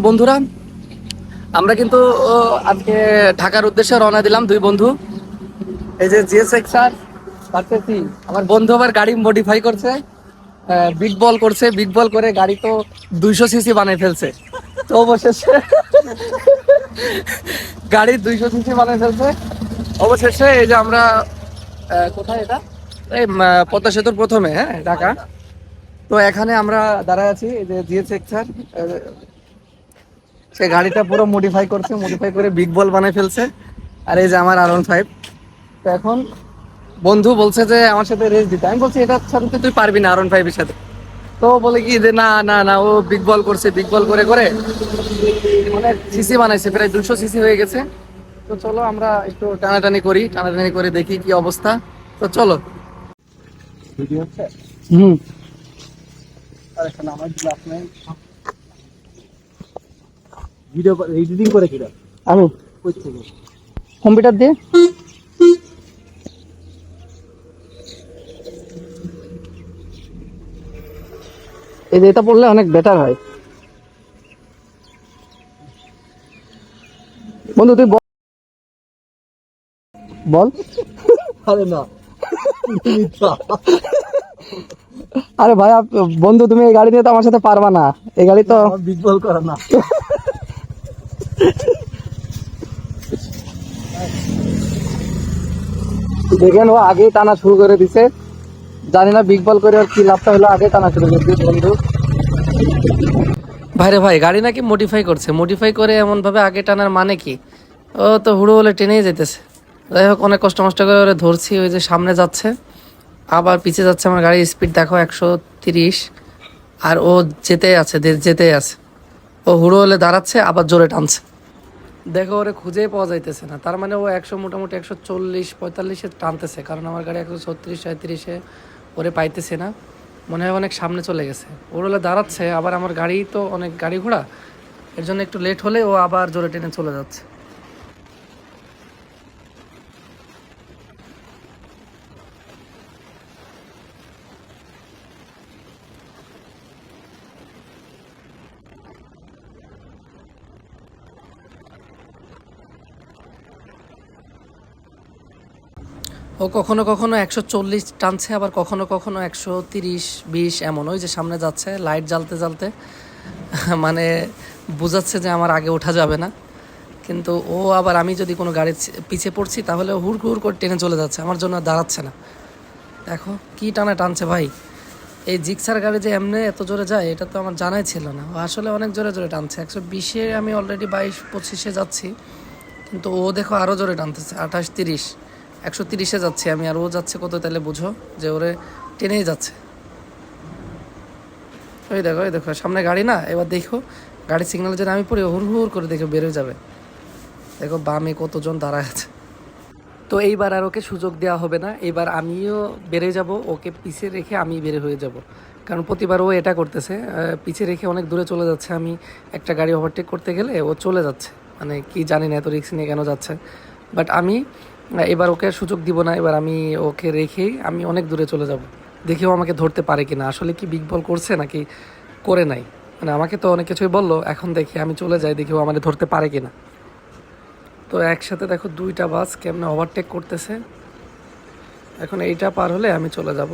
বন্ধুরা, আমরা কিন্তু আজকে ঢাকার উদ্দেশ্যে রওনা দিলাম দুই বন্ধু। এই যে জিএসএক্স স্যার পারতেছি, আমার বন্ধু আবার গাড়ি মডিফাই করছে, বিগ বল করছে। বিগ বল করে গাড়ি তো 200 সিসি বানাই ফেলছে। তো অবশেষে গাড়ি 200 সিসি বানাই ফেলছে। অবশেষে এই যে আমরা কোথায় এটা, এই পদ্মা সেতুর প্রথমে, হ্যাঁ ঢাকা। তো এখানে আমরা দাঁড়ায় আছি, এই যে জিএসএক্স স্যার সে গাড়িটা পুরো মডিফাই করছে, মডিফাই করে বিগ বল বানাই ফেলছে। আর এই যে আমার R15। তো এখন বন্ধু বলছে যে আমার সাথে রেস দিতে। আমি বলছি এটার সাথে তুই পারবি না R15 এর সাথে। তো বলে কি যে না না না, ও বিগ বল করছে, বিগ বল করে করে অনেক সিসি বানাইছে, প্রায় 200 সিসি হয়ে গেছে। তো চলো আমরা একটু টানাটানি করি, টানাটানি করে দেখি কি অবস্থা। তো চলো। ভিডিও হচ্ছে হুম। আর এখন আমার গ্লাস নাই ভিডিও এডিটিং করে কিরা আমি কই থেকে কম্পিউটার দিয়ে এই যে এটা পড়লে অনেক বেটার হয়। বন্ধু তুই বল। আরে না মিথ্যা আরে ভাই বন্ধু, তুমি এই গাড়ি নিয়ে তো আমার সাথে পারবা না। এই গাড়ি তো আমার বিগ বল করা না দেখেন, ও আগেই টানা শুরু করে দিছে। জানি না বিগ বল করে ওর কি লাভটা হলো, আগে টানা শুরু করে দিয়েছে বন্ধু। ভাইরে ভাই, গাড়ি নাকি মডিফাই করছে, মডিফাই করে এমন ভাবে আগে টানার মানে কি? ও তো হুড়ো বলে টেনেই যেতেছে। যাই হোক, অনেক কষ্ট মষ্ট করে ওরে ধরছি। ওই যে সামনে যাচ্ছে, আবার পিছিয়ে যাচ্ছে। আমার গাড়ির স্পিড দেখো 130, আর ও যেতেই আছে, যেতেই আছে। ও হুড়ো হলে দাঁড়াচ্ছে, আবার জোরে টানছে। দেখো, ওরে খুঁজেই পাওয়া যাইতেছে না। তার মানে ও মোটামুটি 140-45-এ টানতেছে, কারণ আমার গাড়ি 136-37-এ ওরে পাইতেছে না। মনে হয় অনেক সামনে চলে গেছে। ওর হলে দাঁড়াচ্ছে, আবার আমার গাড়ি তো অনেক গাড়ি ঘোড়া, এর জন্য একটু লেট হলে ও আবার জোরে টেনে চলে যাচ্ছে। ও কখনো কখনো 140 টানছে, আবার কখনো কখনো 130-20 এমন। ওই যে সামনে যাচ্ছে লাইট জ্বালতে জ্বালতে, মানে বুঝাচ্ছে যে আমার আগে ওঠা যাবে না। কিন্তু ও আবার, আমি যদি কোনো গাড়ি পিছিয়ে পড়ছি তাহলে হুড় হুড় করে টেনে চলে যাচ্ছে, আমার জন্য আর দাঁড়াচ্ছে না। দেখো কি টানা টানছে ভাই। এই জিক্সার গাড়ি যে এমনি এত জোরে যায় এটা তো আমার জানাই ছিল না। ও আসলে অনেক জোরে জোরে টানছে। 120-এ আমি অলরেডি 22-25-এ যাচ্ছি, কিন্তু ও দেখো আরও জোরে টানতেছে। 28-30, 130-এ যাচ্ছি আমি, আর ও যাচ্ছে কত, তাহলে বুঝো যে ওরে টেনেই যাচ্ছে। ওই দেখো, ওই দেখো সামনে গাড়ি না। এবার দেখো গাড়ি সিগন্যাল যদি আমি পড়ি, হুড় হুড় করে দেখো বেরোয় যাবে। দেখো বামে কতজন দাঁড়ায় আছে। তো এইবার আর ওকে সুযোগ দেওয়া হবে না। এবার আমিও বেড়ে যাব, ওকে পিছিয়ে রেখে আমি বের হয়ে যাব। কারণ প্রতিবার ও এটা করতেছে, পিছিয়ে রেখে অনেক দূরে চলে যাচ্ছে। আমি একটা গাড়ি ওভারটেক করতে গেলে ও চলে যাচ্ছে, মানে কি জানি না এত রিস্ক নিয়ে কেন যাচ্ছে। বাট আমি এবার ওকে সুযোগ দিব না। এবার আমি ওকে রেখেই আমি অনেক দূরে চলে যাব। দেখেও আমাকে ধরতে পারে কিনা, আসলে কি বিগ বল করছে নাকি করে নাই। মানে আমাকে তো অনেক কিছুই বললো, এখন দেখি আমি চলে যাই, দেখি ও আমাকে ধরতে পারে কিনা। তো একসাথে দেখো দুইটা বাস কেমনে ওভারটেক করতেছে। এখন এইটা পার হলে আমি চলে যাব।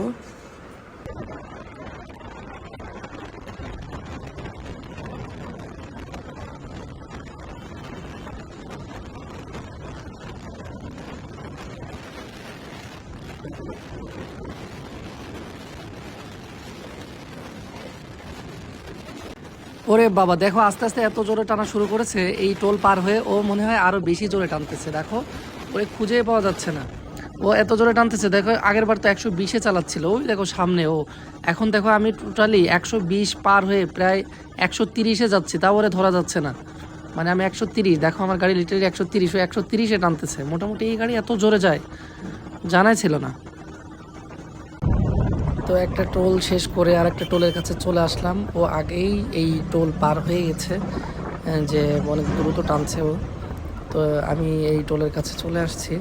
ওরে বাবা, দেখো আস্তে আস্তে এত জোরে টানা শুরু করেছে। এই টোল পার হয়ে ও মনে হয় আরো বেশি জোরে টানতেছে। দেখো ওরে খুঁজেই পাওয়া যাচ্ছে না, ও এত জোরে টানতেছে। দেখো আগের বার তো 120-এ চালাচ্ছিল, ওই দেখো সামনে ও। এখন দেখো আমি টোটালি 120 পার হয়ে প্রায় 130-এ যাচ্ছি, তাও ওরে ধরা যাচ্ছে না। মানে আমি 130, দেখো আমার গাড়ি লিটারালি 130, ও 130-এ টানতেছে। মোটামুটি এই গাড়ি এত জোরে যায় জানাই ছিল না। তো একটা টোল শেষ করে আর একটা টোলের কাছে চলে আসলাম। ও আগেই এই টোল পার হয়ে গেছে, যে অনেক দ্রুত টানছে ও। তো আমি এই টোলের কাছে চলে আসছি।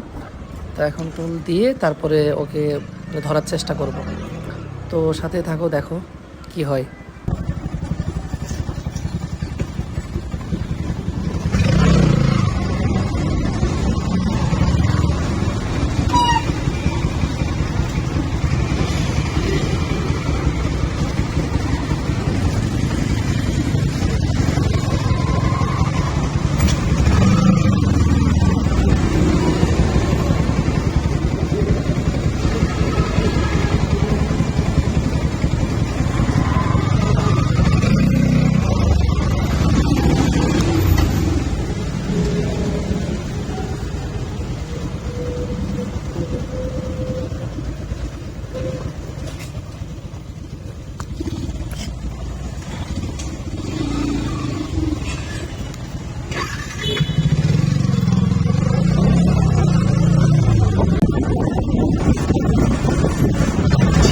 তো এখন টোল দিয়ে তারপরে ওকে ধরার চেষ্টা করব। তো সাথে থাকো, দেখো কি হয়।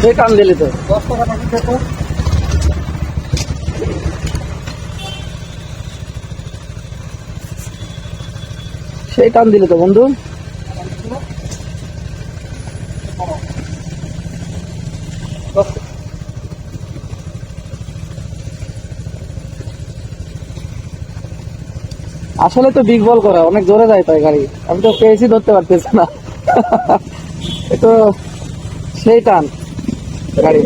সেই টান দিলি তো। 10 টাকা নাকি দেখো। সেই টান দিলি তো বন্ধু। আসলে তো বিগ বল করা অনেক জোরে যায় তাই গাড়ি, আমি তো পেয়েছি ধরতে পারতেছি না। তো সেই টান গাড়ি,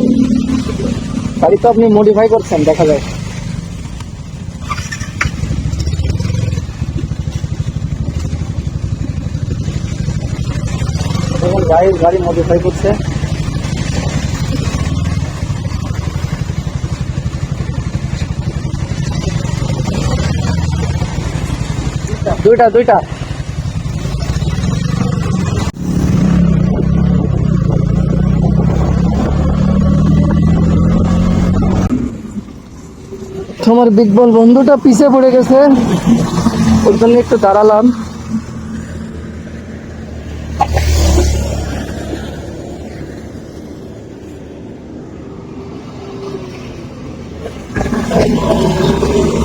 গাড়ি তো আপনি মডিফাই করছেন দেখা যায়। দেখুন ভাই গাড়ি মডিফাই করছে। দুইটা দুইটা তোমার বিগ বল বন্ধুটা পিছে পড়ে গেছে, ওর জন্য একটু দাঁড়ালাম।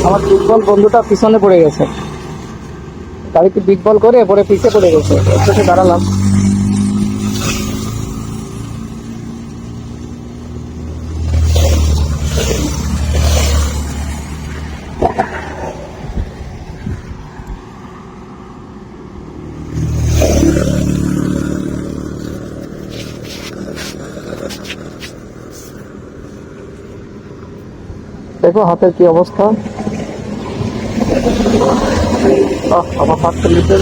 আমার বিগ বল বন্ধুটা পিছনে পড়ে গেছে, গাড়িতে বিগ বল করে পরে পিছে পড়ে গেছে, একটু দাঁড়ালাম। দেখো হাতের কি অবস্থা। আমার হাতটা লিটার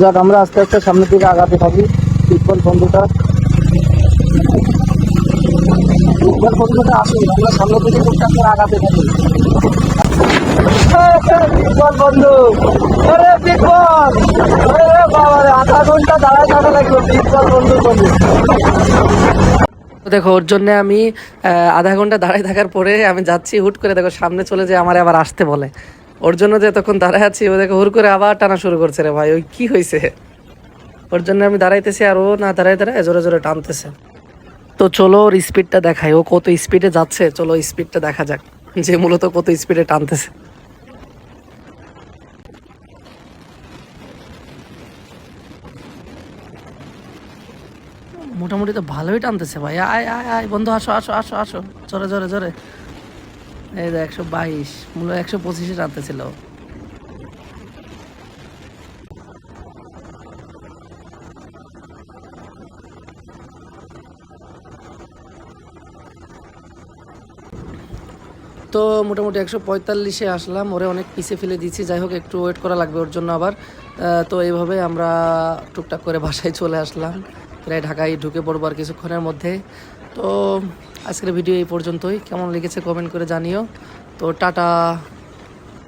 যাক, আমরা আস্তে আস্তে সামনের দিকে আগাতে থাকি। বিগ বন্ধুটা আসে, আমরা সামনের দিকে টুকটাক করে আগাতে থাকি। বন্ধু, আরে বিগ বল, আরে বাবা রে, আধা ঘন্টা দাঁড়ায় থাকা লাগলো বিগ বন্ধুর বন্ধু। দেখো ওর জন্য আমি আধা ঘন্টা দাঁড়ায় থাকার পরে আমি যাচ্ছি, হুট করে দেখো সামনে চলে যে আমার আবার আসতে বলে। ওর জন্য যে তখন দাঁড়ায় আছি, ও দেখো হুট করে আবার টানা শুরু করছে। রে ভাই, ওই কি হয়েছে? ওর জন্য আমি দাঁড়াইতেছি আর ও না দাঁড়ায় দাঁড়ায় জোরে জোরে টানতেছে। তো চলো ওর স্পিডটা দেখাই, ও কত স্পিডে যাচ্ছে। চলো স্পিডটা দেখা যাক, যে মূলত কত স্পিডে টানতেছে। মোটামুটি তো ভালোই টানতেছে ভাই। আয় আয় আয় বন্ধু, আসো আসো আসো আসো, জোরে জোরে জোরে। এই যে 122, মূলত 125-এ টানতেছিল। তো মোটামুটি 145-এ আসলাম, ওরে অনেক পিছে ফেলে দিচ্ছি। যাই হোক, একটু ওয়েট করা লাগবে ওর জন্য আবার। তো এইভাবে আমরা টুকটাক করে বাসায় চলে আসলাম, প্রায় ঢাকায় ঢুকে পড়বো আর কিছুক্ষণের মধ্যে। তো আজকের ভিডিও এই পর্যন্তই, কেমন লেগেছে কমেন্ট করে জানিও। তো টাটা।